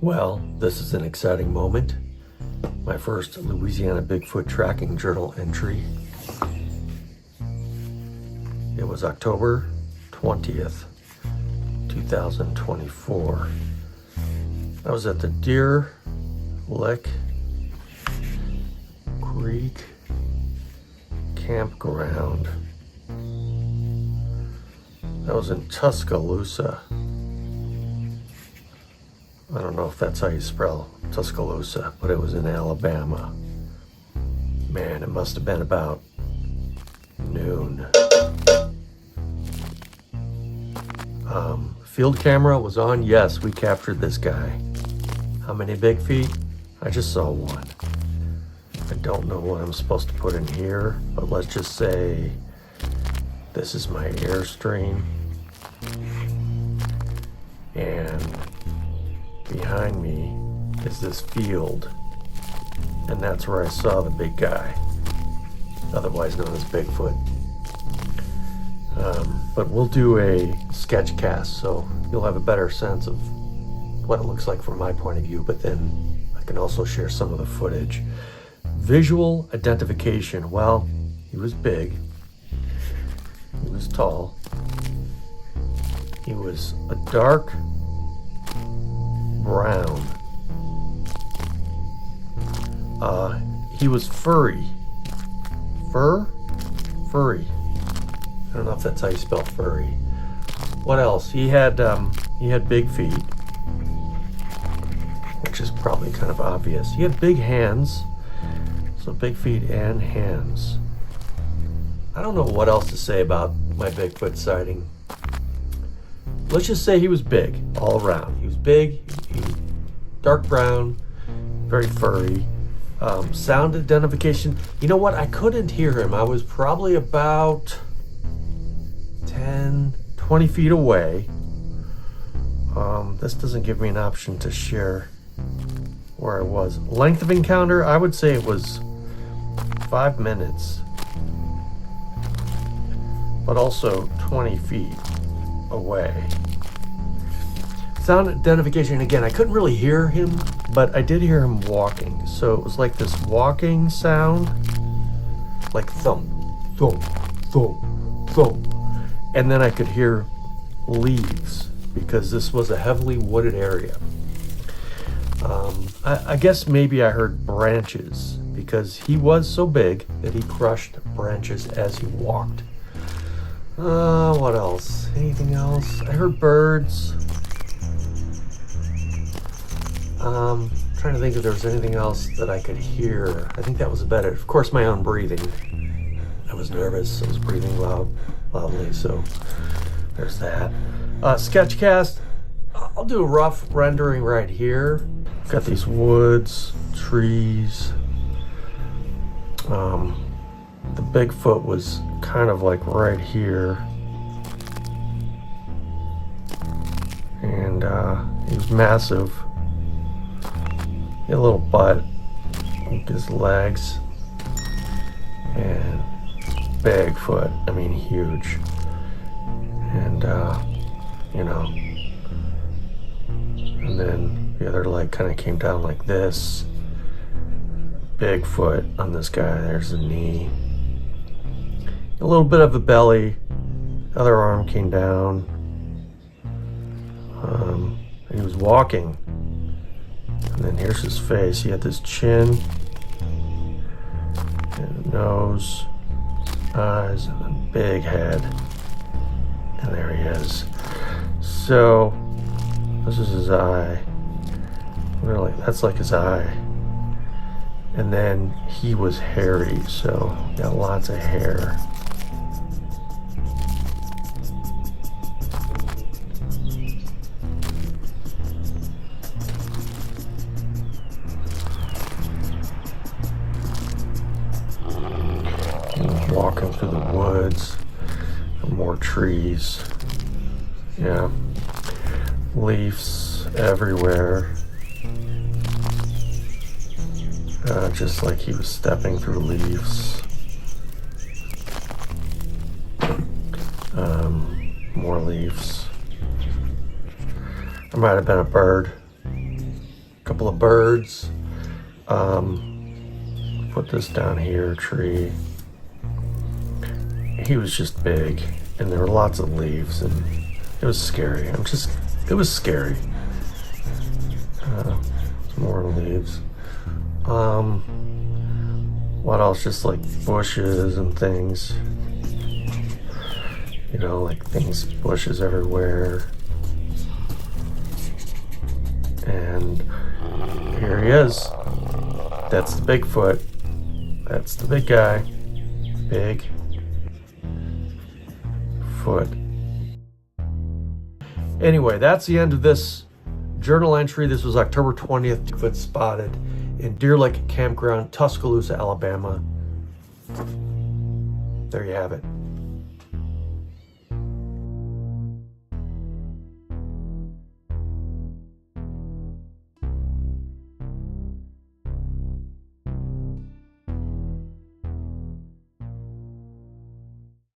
Well, this is an exciting moment. My first Louisiana Bigfoot tracking journal entry. It was October 20th, 2024. I was at the Deer Lick Creek campground. That was in Tuscaloosa. I don't know if that's how you spell Tuscaloosa, but it was in Alabama. Man, it must have been about noon. Field camera was on. Yes, we captured this guy. How many big feet? I just saw one. I don't know what I'm supposed to put in here, but let's just say this is my Airstream. And behind me is this field, and that's where I saw the big guy, otherwise known as Bigfoot. But we'll do a sketch cast, so you'll have a better sense of what it looks like from my point of view, but then I can also share some of the footage. Visual identification. Well, he was big, he was tall, he was a dark brown. He was furry. Furry. I don't know if that's how you spell furry. What else? He had big feet, which is probably kind of obvious. He had big hands, so big feet and hands. I don't know what else to say about my Bigfoot sighting. Let's just say he was big all around. He was big, he was dark brown, very furry. Sound identification. You know what? I couldn't hear him. I was probably about 10, 20 feet away. This doesn't give me an option to share where I was. Length of encounter, I would say it was 5 minutes, but also 20 feet away. Sound identification, again, I couldn't really hear him, but I did hear him walking. So it was like this walking sound, like thump, thump, thump, thump. And then I could hear leaves because this was a heavily wooded area. I guess maybe I heard branches because he was so big that he crushed branches as he walked. What else? Anything else? I heard birds. Trying to think if there was anything else that I could hear. I think that was about it. Of course, my own breathing. I was nervous. I was breathing loudly, so there's that. Sketchcast. I'll do a rough rendering right here. Got these woods, trees. The Bigfoot was kind of like right here, and he was massive. He had a little butt, like his legs, and Bigfoot. I mean, huge. And and then the other leg kind of came down like this. Bigfoot on this guy. There's the knee. A little bit of the belly. Other arm came down. And he was walking. And then here's his face. He had this chin, and a nose, eyes, and a big head. And there he is. So this is his eye. Really, that's like his eye. And then he was hairy, so got lots of hair. He was walking through the woods, more trees. Yeah, leaves everywhere. Just like he was stepping through leaves. More leaves. There might have been a bird. couple of birds. Put this down here, tree. He was just big, and there were lots of leaves, and it was scary. It was scary. Some more leaves. What else? Just like bushes and things. You know, like bushes everywhere. And here he is. That's the Bigfoot. That's the big guy. Big foot. Anyway, that's the end of this journal entry. This was October 20th. Bigfoot spotted in Deer Lake Campground, Tuscaloosa, Alabama. There you have it.